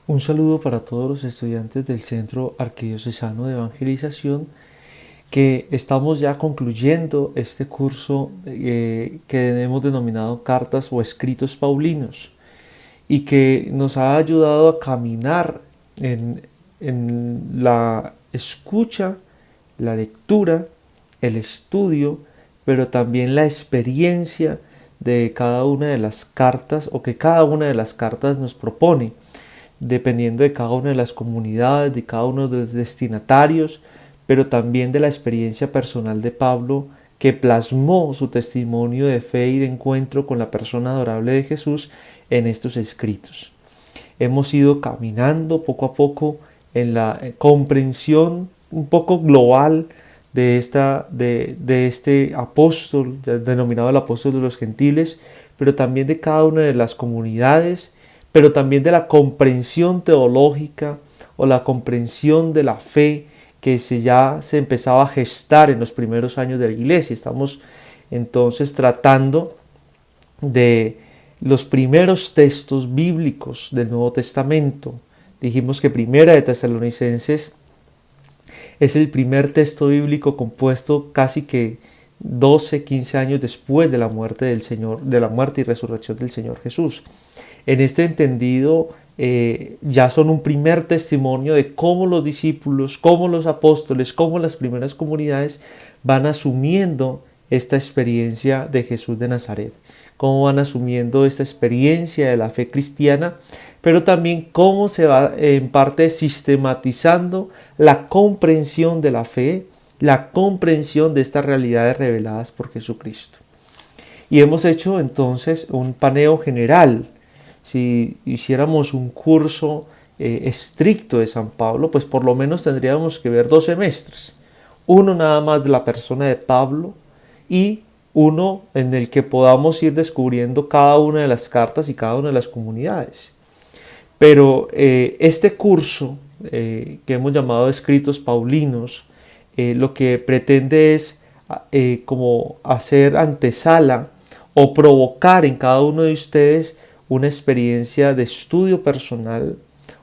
Un saludo para todos los estudiantes del Centro Arquidiocesano de Evangelización, que estamos ya concluyendo este curso que hemos denominado Cartas o Escritos Paulinos y que nos ha ayudado a caminar en, en la escucha, la lectura, el estudio, pero también la experiencia de cada una de las cartas o que cada una de las cartas nos propone, dependiendo de cada una de las comunidades, de cada uno de los destinatarios, pero también de la experiencia personal de Pablo, que plasmó su testimonio de fe y de encuentro con la persona adorable de Jesús en estos escritos. Hemos ido caminando poco a poco en la comprensión un poco global de este apóstol, denominado el apóstol de los gentiles, pero también de cada una de las comunidades, pero también de la comprensión teológica o la comprensión de la fe que ya se empezaba a gestar en los primeros años de la iglesia. Estamos entonces tratando de los primeros textos bíblicos del Nuevo Testamento. Dijimos que Primera de Tesalonicenses es el primer texto bíblico compuesto casi que 12, 15 años después de la muerte del Señor, de la muerte y resurrección del Señor Jesús. En este entendido, ya son un primer testimonio de cómo los discípulos, cómo los apóstoles, cómo las primeras comunidades van asumiendo esta experiencia de Jesús de Nazaret, cómo van asumiendo esta experiencia de la fe cristiana, pero también cómo se va en parte sistematizando la comprensión de la fe, la comprensión de estas realidades reveladas por Jesucristo. Y hemos hecho entonces un paneo general. Si hiciéramos un curso estricto de San Pablo, pues por lo menos tendríamos que ver 2 semestres. Uno nada más de la persona de Pablo y uno en el que podamos ir descubriendo cada una de las cartas y cada una de las comunidades. Pero este curso que hemos llamado Escritos Paulinos, lo que pretende es como hacer antesala o provocar en cada uno de ustedes una experiencia de estudio personal,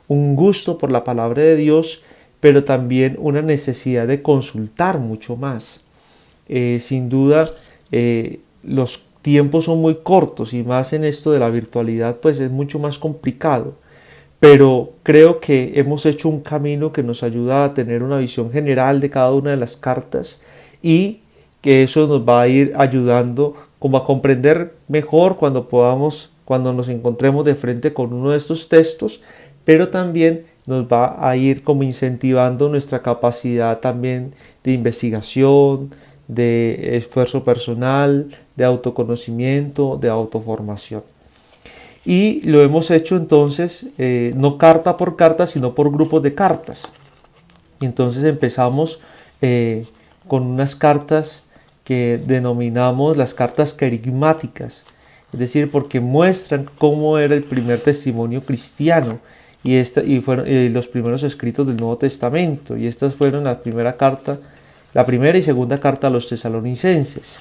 un gusto por la palabra de Dios, pero también una necesidad de consultar mucho más. Sin duda, los tiempos son muy cortos y más en esto de la virtualidad, pues es mucho más complicado. Pero creo que hemos hecho un camino que nos ayuda a tener una visión general de cada una de las cartas y que eso nos va a ir ayudando como a comprender mejor cuando nos encontremos de frente con uno de estos textos, pero también nos va a ir como incentivando nuestra capacidad también de investigación, de esfuerzo personal, de autoconocimiento, de autoformación. Y lo hemos hecho entonces no carta por carta, sino por grupos de cartas. Y entonces empezamos con unas cartas que denominamos las cartas querigmáticas, es decir, porque muestran cómo era el primer testimonio cristiano y fueron los primeros escritos del Nuevo Testamento. Y estas fueron la primera y segunda carta a los tesalonicenses.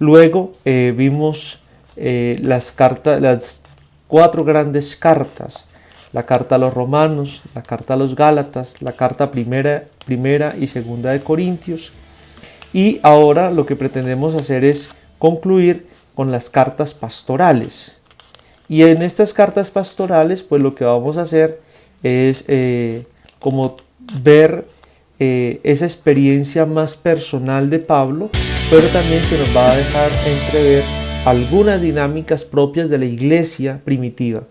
Luego vimos las 4 grandes cartas: la carta a los romanos, la carta a los gálatas, la carta primera y segunda de Corintios. Y ahora lo que pretendemos hacer es concluir con las cartas pastorales. Y en estas cartas pastorales, pues lo que vamos a hacer es como ver esa experiencia más personal de Pablo, pero también se nos va a dejar entrever algunas dinámicas propias de la iglesia primitiva.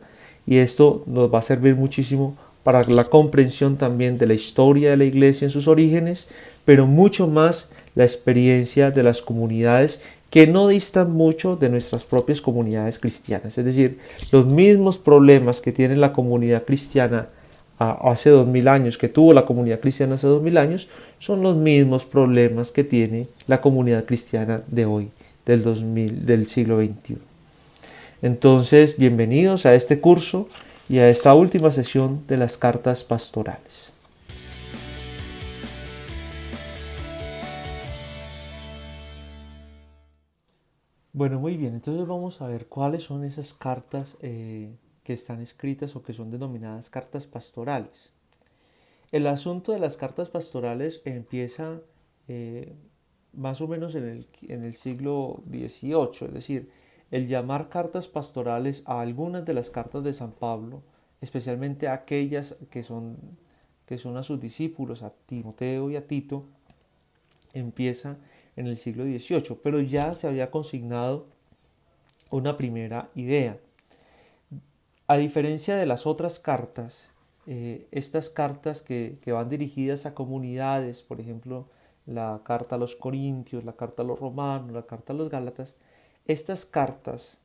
Y esto nos va a servir muchísimo para la comprensión también de la historia de la iglesia en sus orígenes, pero mucho más la experiencia de las comunidades que no distan mucho de nuestras propias comunidades cristianas. Es decir, los mismos problemas que tiene la comunidad cristiana hace 2000 años, que tuvo la comunidad cristiana hace 2000 años, son los mismos problemas que tiene la comunidad cristiana de hoy, del siglo XXI. Entonces, bienvenidos a este curso y a esta última sesión de las cartas pastorales. Bueno, muy bien, entonces vamos a ver cuáles son esas cartas que están escritas o que son denominadas cartas pastorales. El asunto de las cartas pastorales empieza más o menos en el siglo XVIII, es decir, el llamar cartas pastorales a algunas de las cartas de San Pablo, especialmente a aquellas que son a sus discípulos, a Timoteo y a Tito, empieza en el siglo XVIII, pero ya se había consignado una primera idea. A diferencia de las otras cartas, estas cartas que van dirigidas a comunidades, por ejemplo, la carta a los Corintios, la carta a los Romanos, la carta a los Gálatas, estas cartas,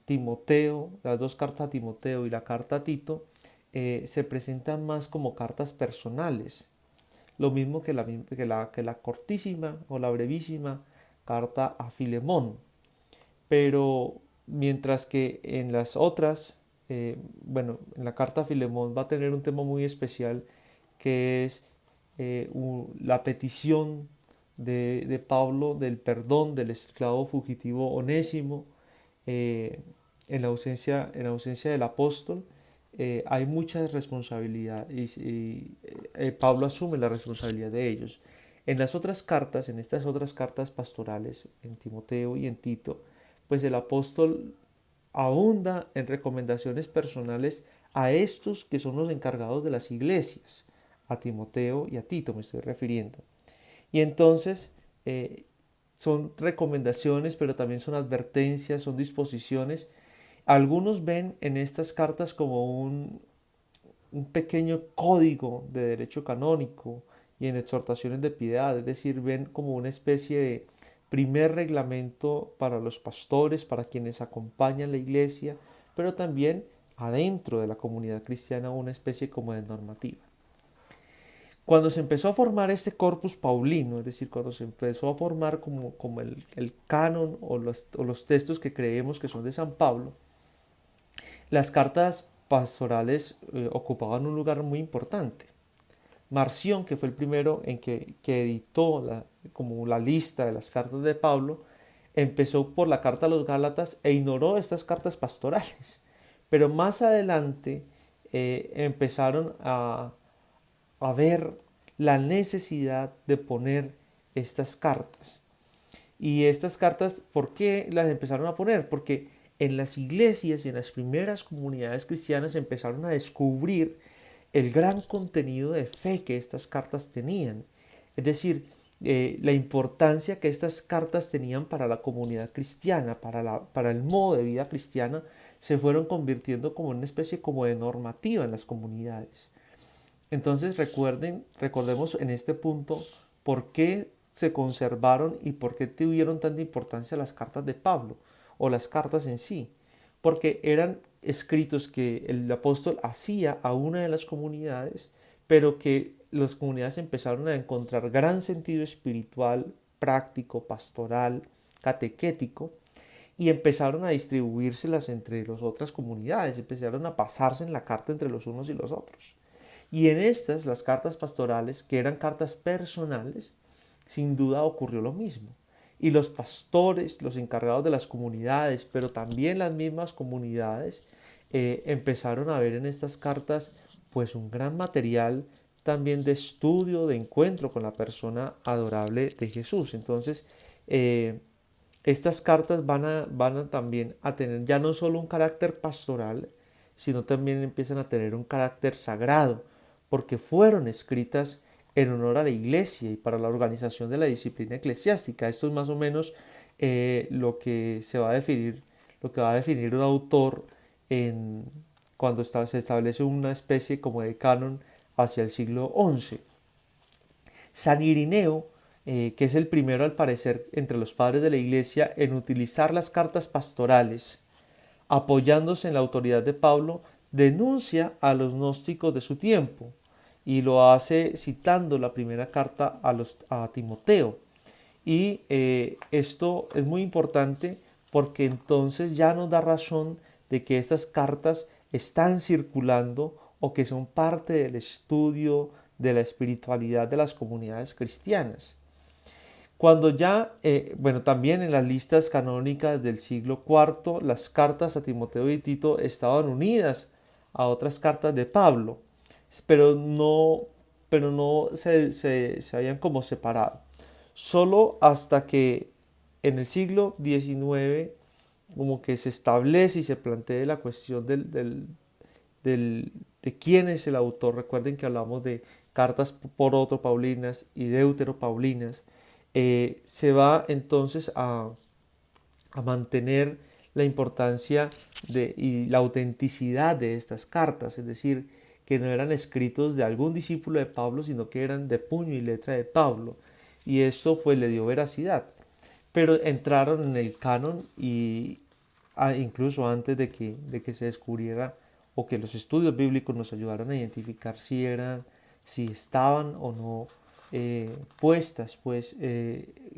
Timoteo, las dos cartas a Timoteo y la carta a Tito, se presentan más como cartas personales, lo mismo que la cortísima o la brevísima carta a Filemón. Pero mientras que en las otras, en la carta a Filemón va a tener un tema muy especial que es la petición de Pablo del perdón del esclavo fugitivo Onésimo en la ausencia del apóstol. Hay muchas responsabilidades y Pablo asume la responsabilidad de ellos. En las otras cartas, en estas otras cartas pastorales, en Timoteo y en Tito, pues el apóstol abunda en recomendaciones personales a estos que son los encargados de las iglesias, a Timoteo y a Tito me estoy refiriendo. Y entonces son recomendaciones, pero también son advertencias, son disposiciones. Algunos ven en estas cartas como un pequeño código de derecho canónico y en exhortaciones de piedad, es decir, ven como una especie de primer reglamento para los pastores, para quienes acompañan la iglesia, pero también adentro de la comunidad cristiana una especie como de normativa. Cuando se empezó a formar este corpus paulino, es decir, cuando se empezó a formar como el canon o los textos que creemos que son de San Pablo, las cartas pastorales ocupaban un lugar muy importante. Marción, que fue el primero que editó como la lista de las cartas de Pablo, empezó por la carta a los Gálatas e ignoró estas cartas pastorales. Pero más adelante empezaron a ver la necesidad de poner estas cartas. Y estas cartas, ¿por qué las empezaron a poner? Porque en las iglesias y en las primeras comunidades cristianas empezaron a descubrir el gran contenido de fe que estas cartas tenían. Es decir, la importancia que estas cartas tenían para la comunidad cristiana, para el modo de vida cristiana, se fueron convirtiendo como en una especie como de normativa en las comunidades. Entonces recordemos en este punto por qué se conservaron y por qué tuvieron tanta importancia las cartas de Pablo o las cartas en sí. Porque eran escritos que el apóstol hacía a una de las comunidades, pero que las comunidades empezaron a encontrar gran sentido espiritual, práctico, pastoral, catequético, y empezaron a distribuírselas entre las otras comunidades, empezaron a pasarse en la carta entre los unos y los otros. Y en estas, las cartas pastorales, que eran cartas personales, sin duda ocurrió lo mismo. Y los pastores, los encargados de las comunidades, pero también las mismas comunidades, empezaron a ver en estas cartas pues un gran material también de estudio, de encuentro con la persona adorable de Jesús. Entonces, estas cartas van a también a tener ya no solo un carácter pastoral, sino también empiezan a tener un carácter sagrado, porque fueron escritas en honor a la iglesia y para la organización de la disciplina eclesiástica. Esto es más o menos lo que se va a definir, lo que va a definir un autor cuando se establece una especie como de canon hacia el siglo XI. San Irineo, que es el primero al parecer entre los padres de la iglesia en utilizar las cartas pastorales, apoyándose en la autoridad de Pablo, denuncia a los gnósticos de su tiempo y lo hace citando la primera carta a Timoteo. Y esto es muy importante porque entonces ya nos da razón de que estas cartas están circulando o que son parte del estudio de la espiritualidad de las comunidades cristianas. Cuando ya, bueno, también en las listas canónicas del siglo IV, las cartas a Timoteo y Tito estaban unidas a otras cartas de Pablo, pero no, se habían como separado. Solo hasta que en el siglo XIX como que se establece y se plantea la cuestión de quién es el autor. Recuerden que hablamos de cartas proto-paulinas y deutero-paulinas. Se va entonces a mantener la importancia y la autenticidad de estas cartas, es decir, que no eran escritos de algún discípulo de Pablo, sino que eran de puño y letra de Pablo. Y esto pues le dio veracidad. Pero entraron en el canon y incluso antes de que se descubriera o que los estudios bíblicos nos ayudaran a identificar si estaban o no puestas, pues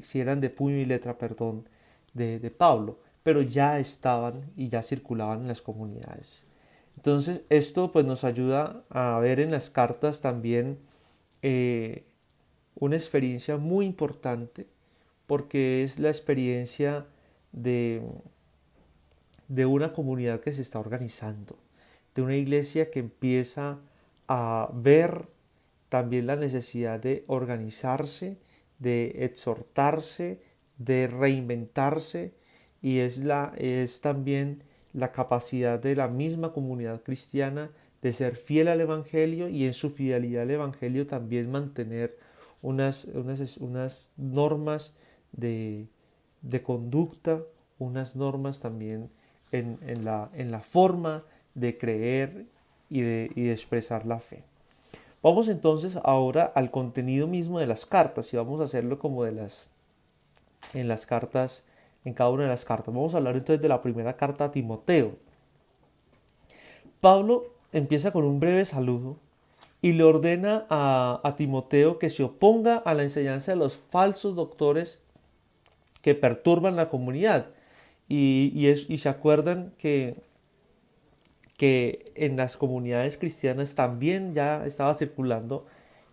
si eran de puño y letra, perdón, de Pablo, pero ya estaban y ya circulaban en las comunidades. Entonces esto pues nos ayuda a ver en las cartas también eh, una experiencia muy importante porque es la experiencia de, de una comunidad que se está organizando, de una iglesia que empieza a ver también la necesidad de organizarse, de exhortarse, de reinventarse y es también la capacidad de la misma comunidad cristiana de ser fiel al Evangelio y en su fidelidad al Evangelio también mantener unas normas de, de conducta, unas normas también en la forma de creer y de expresar la fe. Vamos entonces ahora al contenido mismo de las cartas y vamos a hacerlo como en las cartas, en cada una de las cartas. Vamos a hablar entonces de la primera carta a Timoteo. Pablo empieza con un breve saludo y le ordena a Timoteo que se oponga a la enseñanza de los falsos doctores que perturban la comunidad. Y se acuerdan que en las comunidades cristianas también ya estaba circulando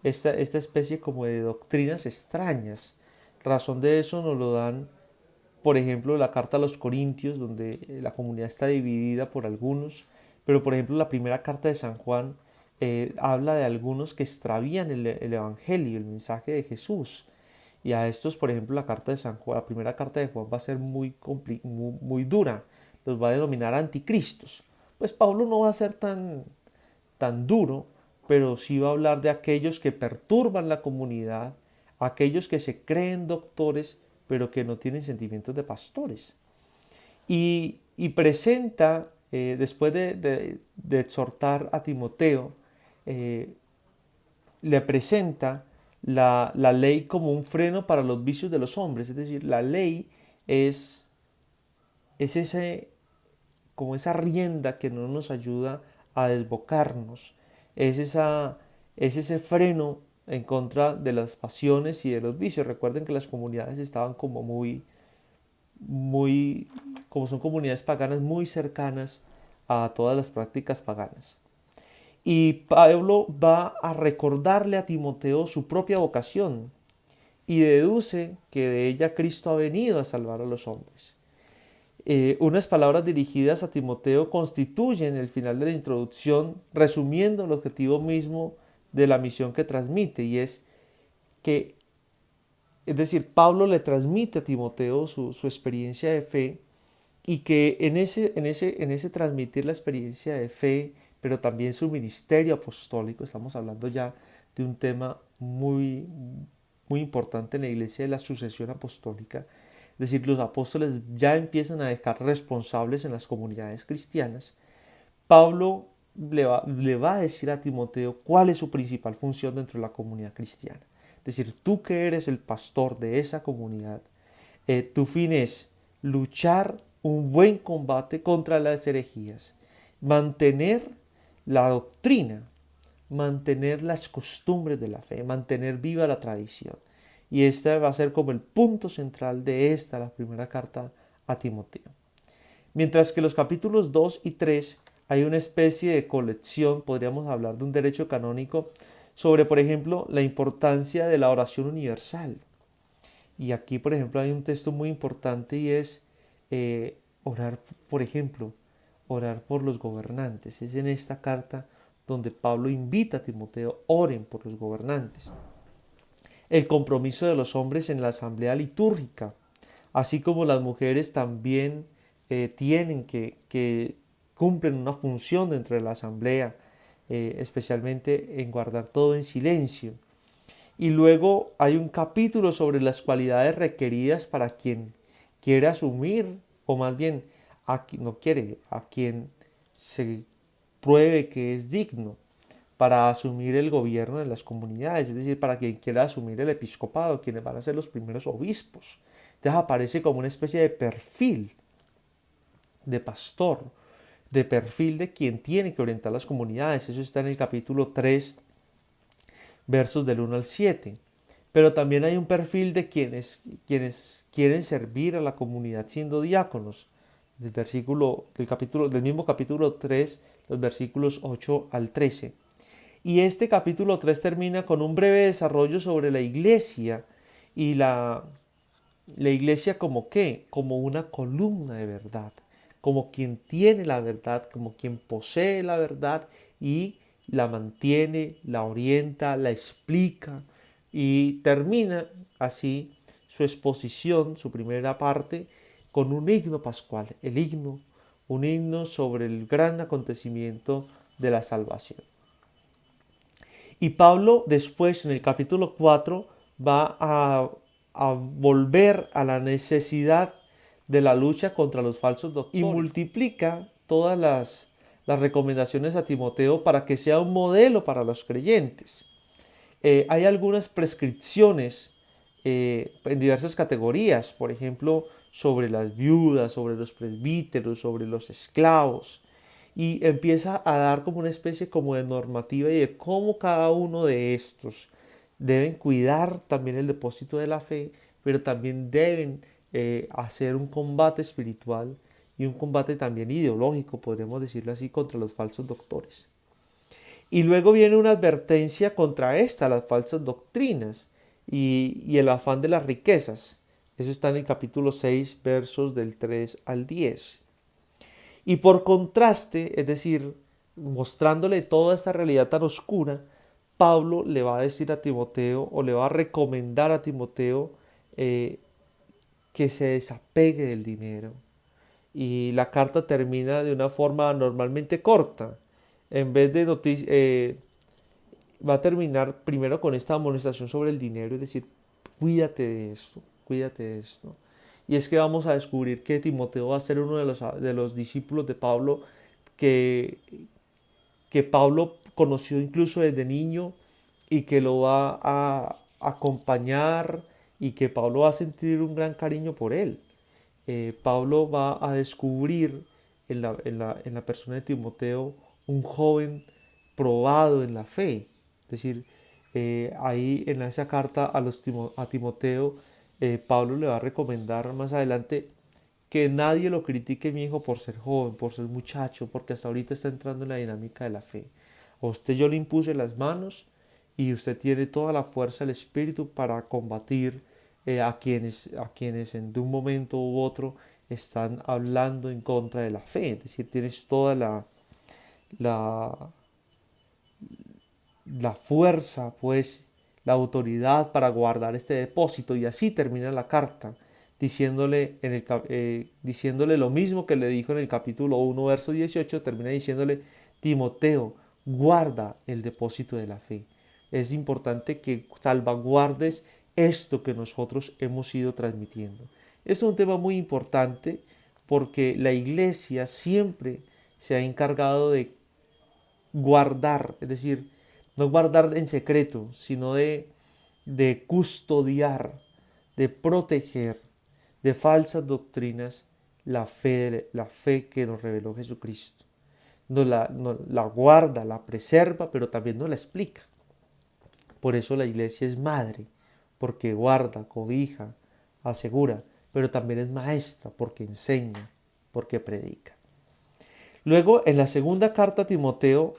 esta especie como de doctrinas extrañas. Razón de eso nos lo dan, por ejemplo, la carta a los Corintios, donde la comunidad está dividida por algunos, pero por ejemplo la primera carta de San Juan habla de algunos que extravían el Evangelio, el mensaje de Jesús. Y a estos, por ejemplo, la carta de San Juan, la primera carta de Juan va a ser muy dura, los va a denominar anticristos. Pues Pablo no va a ser tan duro, pero sí va a hablar de aquellos que perturban la comunidad, aquellos que se creen doctores, pero que no tienen sentimientos de pastores. Y presenta, después de exhortar a Timoteo, eh, le presenta la ley como un freno para los vicios de los hombres. Es decir, la ley es como esa rienda que no nos ayuda a desbocarnos. Es, esa, es ese freno en contra de las pasiones y de los vicios. Recuerden que las comunidades estaban como muy, como son comunidades paganas muy cercanas a todas las prácticas paganas. Y Pablo va a recordarle a Timoteo su propia vocación y deduce que de ella Cristo ha venido a salvar a los hombres. Unas palabras dirigidas a Timoteo constituyen el final de la introducción, resumiendo el objetivo mismo de la misión que transmite, y es que, es decir, Pablo le transmite a Timoteo su experiencia de fe y que en ese transmitir la experiencia de fe, pero también su ministerio apostólico, estamos hablando ya de un tema muy importante en la iglesia de la sucesión apostólica, es decir, los apóstoles ya empiezan a dejar responsables en las comunidades cristianas. Pablo le va a decir a Timoteo cuál es su principal función dentro de la comunidad cristiana. Es decir, tú que eres el pastor de esa comunidad, tu fin es luchar un buen combate contra las herejías, mantener la doctrina, mantener las costumbres de la fe, mantener viva la tradición. Y este va a ser como el punto central de la primera carta a Timoteo. Mientras que los capítulos 2 y 3 hay una especie de colección, podríamos hablar de un derecho canónico, sobre, por ejemplo, la importancia de la oración universal. Y aquí, por ejemplo, hay un texto muy importante y es orar, por ejemplo, orar por los gobernantes. Es en esta carta donde Pablo invita a Timoteo, oren por los gobernantes. El compromiso de los hombres en la asamblea litúrgica, así como las mujeres también tienen que cumplen una función dentro de la asamblea, especialmente en guardar todo en silencio. Y luego hay un capítulo sobre las cualidades requeridas para quien quiere asumir, o más bien a quien no quiere, a quien se pruebe que es digno para asumir el gobierno de las comunidades, es decir, para quien quiera asumir el episcopado, quienes van a ser los primeros obispos. Entonces aparece como una especie de perfil de pastor, de perfil de quien tiene que orientar las comunidades. Eso está en el capítulo 3, versos del 1 al 7. Pero también hay un perfil de quienes quieren servir a la comunidad siendo diáconos. Del mismo capítulo 3, los versículos 8 al 13. Y este capítulo 3 termina con un breve desarrollo sobre la iglesia y la iglesia como qué, como una columna de verdad, como quien tiene la verdad, como quien posee la verdad y la mantiene, la orienta, la explica y termina así su exposición, su primera parte, con un himno pascual, el himno, un himno sobre el gran acontecimiento de la salvación. Y Pablo después en el capítulo 4 va a volver a la necesidad de la lucha contra los falsos doctores y multiplica todas las recomendaciones a Timoteo para que sea un modelo para los creyentes. Hay algunas prescripciones en diversas categorías, por ejemplo, sobre las viudas, sobre los presbíteros, sobre los esclavos, y empieza a dar como una especie como de normativa y de cómo cada uno de estos deben cuidar también el depósito de la fe, pero también deben hacer un combate espiritual y un combate también ideológico, podríamos decirlo así, contra los falsos doctores. Y luego viene una advertencia contra las falsas doctrinas y el afán de las riquezas. Eso está en el capítulo 6, versos del 3 al 10. Y por contraste, es decir, mostrándole toda esta realidad tan oscura, Pablo le va a decir a Timoteo o le va a recomendar a Timoteo eh, que se desapegue del dinero. Y la carta termina de una forma normalmente corta. En vez de va a terminar primero con esta amonestación sobre el dinero, es decir, cuídate de esto, cuídate de esto. Y es que vamos a descubrir que Timoteo va a ser uno de los discípulos de Pablo que, que Pablo conoció incluso desde niño y que lo va a acompañar y que Pablo va a sentir un gran cariño por él. Pablo va a descubrir en la persona de Timoteo un joven probado en la fe. Es decir, ahí en esa carta a Timoteo, Pablo le va a recomendar más adelante que nadie lo critique, mi hijo, por ser joven, por ser muchacho, porque hasta ahorita está entrando en la dinámica de la fe. A usted yo le impuse las manos y usted tiene toda la fuerza del Espíritu para combatir a quienes de un momento u otro están hablando en contra de la fe. Es decir, tienes toda la, la fuerza, pues, la autoridad para guardar este depósito. Y así termina la carta, diciéndole lo mismo que le dijo en el capítulo 1, verso 18, termina diciéndole, Timoteo, guarda el depósito de la fe. Es importante que salvaguardes esto que nosotros hemos ido transmitiendo. Es un tema muy importante porque la iglesia siempre se ha encargado de guardar, es decir, no guardar en secreto, sino de custodiar, de proteger de falsas doctrinas la fe que nos reveló Jesucristo. Nos la guarda, la preserva, pero también nos la explica. Por eso la iglesia es madre, porque guarda, cobija, asegura, pero también es maestra, porque enseña, porque predica. Luego, en la segunda carta a Timoteo,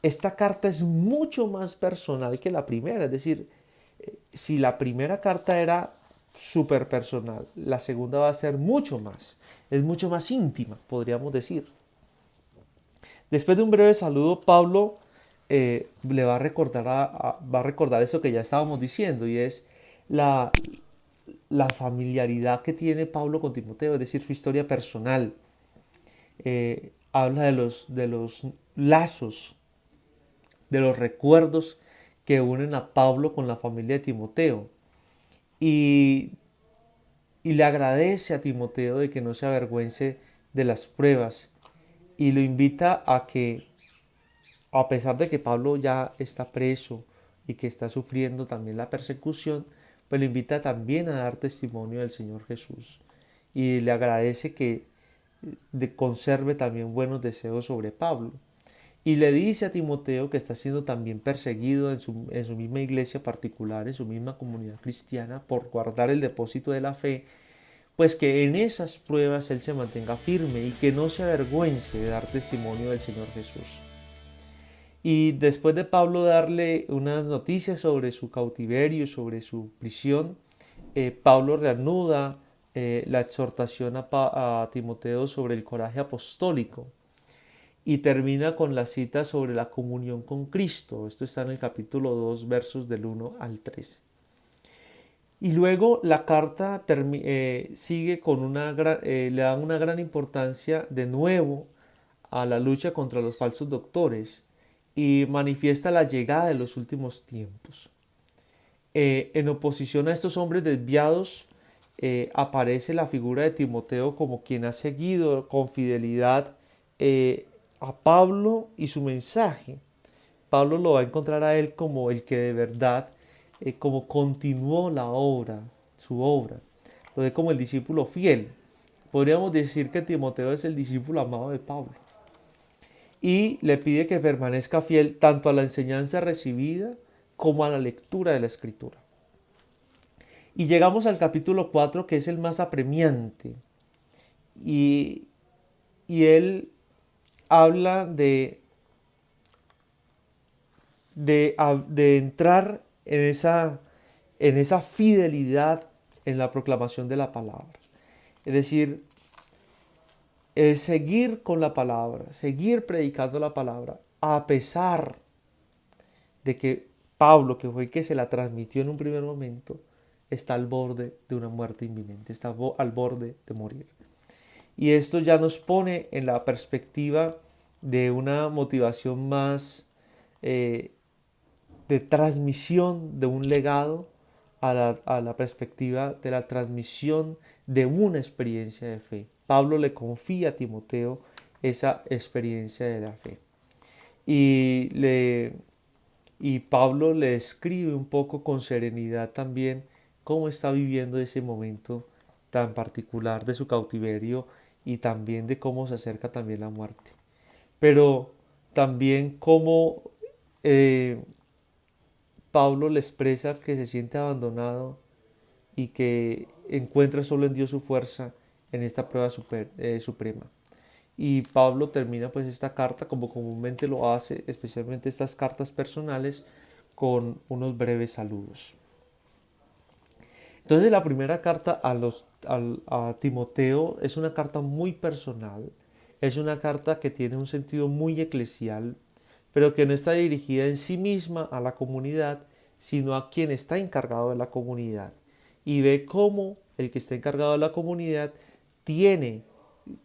esta carta es mucho más personal que la primera. Es decir, si la primera carta era súper personal. La segunda va a ser mucho más, es mucho más íntima, podríamos decir. Después de un breve saludo, Pablo le va a recordar, va a recordar eso que ya estábamos diciendo, y es la, la familiaridad que tiene Pablo con Timoteo, es decir, su historia personal. Habla de los lazos, de los recuerdos que unen a Pablo con la familia de Timoteo. Y, y le agradece a Timoteo de que no se avergüence de las pruebas y lo invita a que, a pesar de que Pablo ya está preso y que está sufriendo también la persecución, pues lo invita también a dar testimonio del Señor Jesús. Y le agradece que conserve también buenos deseos sobre Pablo. Y le dice a Timoteo que está siendo también perseguido en su misma iglesia particular, en su misma comunidad cristiana, por guardar el depósito de la fe, pues que en esas pruebas él se mantenga firme y que no se avergüence de dar testimonio del Señor Jesús. Y después de Pablo darle unas noticias sobre su cautiverio, sobre su prisión, Pablo reanuda la exhortación a Timoteo sobre el coraje apostólico y termina con la cita sobre la comunión con Cristo. Esto está en el capítulo 2, versos del 1 al 13. Y luego la carta sigue con le da una gran importancia de nuevo a la lucha contra los falsos doctores y manifiesta la llegada de los últimos tiempos. En oposición a estos hombres desviados, aparece la figura de Timoteo como quien ha seguido con fidelidad a Pablo y su mensaje. Pablo lo va a encontrar a él como el que de verdad, como continuó la obra, su obra. Lo ve como el discípulo fiel. Podríamos decir que Timoteo es el discípulo amado de Pablo. Y le pide que permanezca fiel tanto a la enseñanza recibida como a la lectura de la escritura. Y llegamos al capítulo 4, que es el más apremiante. Y, y él habla de entrar en esa fidelidad en la proclamación de la palabra. Es decir, es seguir con la palabra, seguir predicando la palabra, a pesar de que Pablo, que fue el que se la transmitió en un primer momento, está al borde de una muerte inminente, está al borde de morir. Y esto ya nos pone en la perspectiva de una motivación más de transmisión de un legado a la perspectiva de la transmisión de una experiencia de fe. Pablo le confía a Timoteo esa experiencia de la fe. Y, y Pablo le describe un poco con serenidad también cómo está viviendo ese momento tan particular de su cautiverio y también de cómo se acerca también la muerte. Pero también cómo Pablo le expresa que se siente abandonado y que encuentra solo en Dios su fuerza en esta prueba suprema. Y Pablo termina pues esta carta como comúnmente lo hace, especialmente estas cartas personales, con unos breves saludos. Entonces la primera carta a Timoteo es una carta muy personal, es una carta que tiene un sentido muy eclesial, pero que no está dirigida en sí misma a la comunidad, sino a quien está encargado de la comunidad. Y ve cómo el que está encargado de la comunidad tiene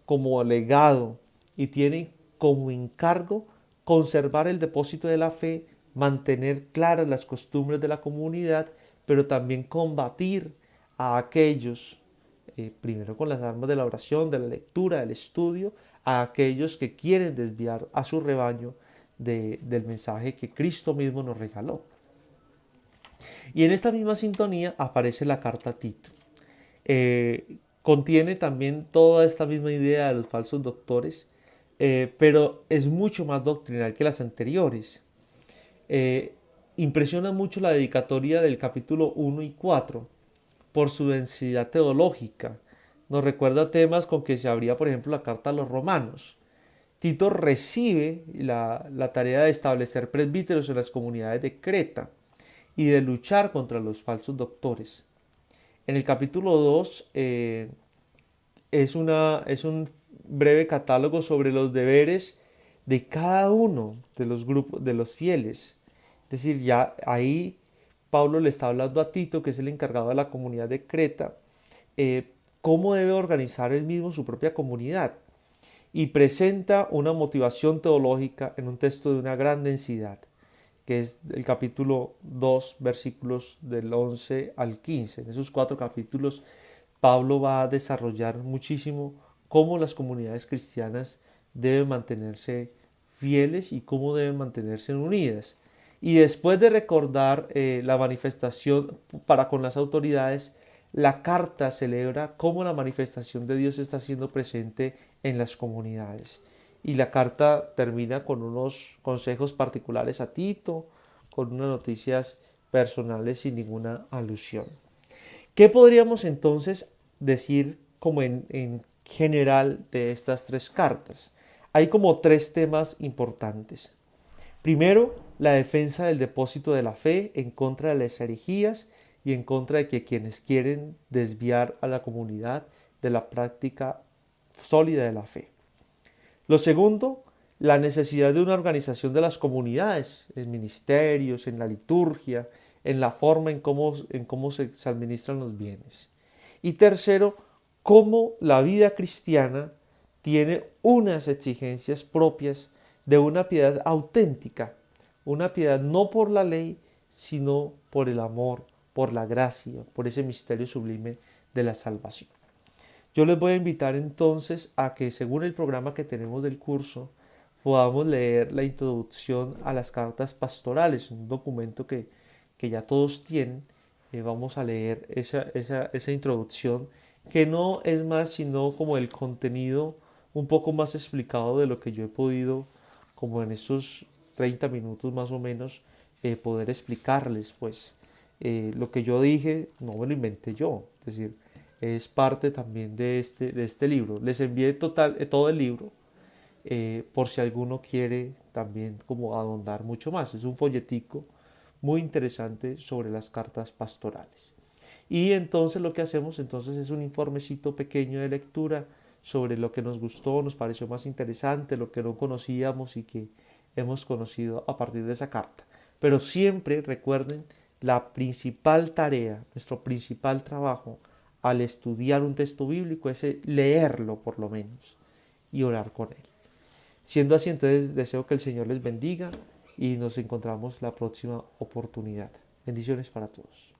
como legado y tiene como encargo conservar el depósito de la fe, mantener claras las costumbres de la comunidad, pero también combatir a aquellos, primero con las armas de la oración, de la lectura, del estudio, a aquellos que quieren desviar a su rebaño del mensaje que Cristo mismo nos regaló. Y en esta misma sintonía aparece la carta a Tito. Contiene también toda esta misma idea de los falsos doctores, pero es mucho más doctrinal que las anteriores. Impresiona mucho la dedicatoria del capítulo 1 y 4 por su densidad teológica. Nos recuerda temas con que se abría, por ejemplo, la carta a los romanos. Tito recibe la tarea de establecer presbíteros en las comunidades de Creta y de luchar contra los falsos doctores. En el capítulo 2 es un breve catálogo sobre los deberes de cada uno de los grupos de los fieles. Es decir, ya ahí Pablo le está hablando a Tito, que es el encargado de la comunidad de Creta, cómo debe organizar él mismo su propia comunidad. Y presenta una motivación teológica en un texto de una gran densidad, que es el capítulo 2, versículos del 11 al 15. En esos 4 capítulos, Pablo va a desarrollar muchísimo cómo las comunidades cristianas deben mantenerse fieles y cómo deben mantenerse unidas. Y después de recordar la manifestación para con las autoridades, la carta celebra cómo la manifestación de Dios está siendo presente en las comunidades. Y la carta termina con unos consejos particulares a Tito, con unas noticias personales sin ninguna alusión. ¿Qué podríamos entonces decir como en general de estas 3 cartas? Hay como 3 temas importantes. Primero, la defensa del depósito de la fe en contra de las herejías y en contra de que quienes quieren desviar a la comunidad de la práctica sólida de la fe. Lo segundo, la necesidad de una organización de las comunidades, en ministerios, en la liturgia, en la forma en cómo se administran los bienes. Y tercero, cómo la vida cristiana tiene unas exigencias propias de una piedad auténtica, una piedad no por la ley, sino por el amor, por la gracia, por ese misterio sublime de la salvación. Yo les voy a invitar entonces a que, según el programa que tenemos del curso, podamos leer la introducción a las cartas pastorales, un documento que ya todos tienen. Vamos a leer esa introducción, que no es más sino como el contenido un poco más explicado de lo que yo he podido, como en estos 30 minutos más o menos, poder explicarles. Pues lo que yo dije no me lo inventé yo, es decir, es parte también de este libro. Les envié todo el libro, por si alguno quiere también como ahondar mucho más. Es un folletico muy interesante sobre las cartas pastorales. Y entonces lo que hacemos entonces es un informecito pequeño de lectura sobre lo que nos gustó, nos pareció más interesante, lo que no conocíamos y que hemos conocido a partir de esa carta. Pero siempre recuerden, la principal tarea, nuestro principal trabajo al estudiar un texto bíblico es leerlo por lo menos y orar con él. Siendo así, entonces deseo que el Señor les bendiga y nos encontramos la próxima oportunidad. Bendiciones para todos.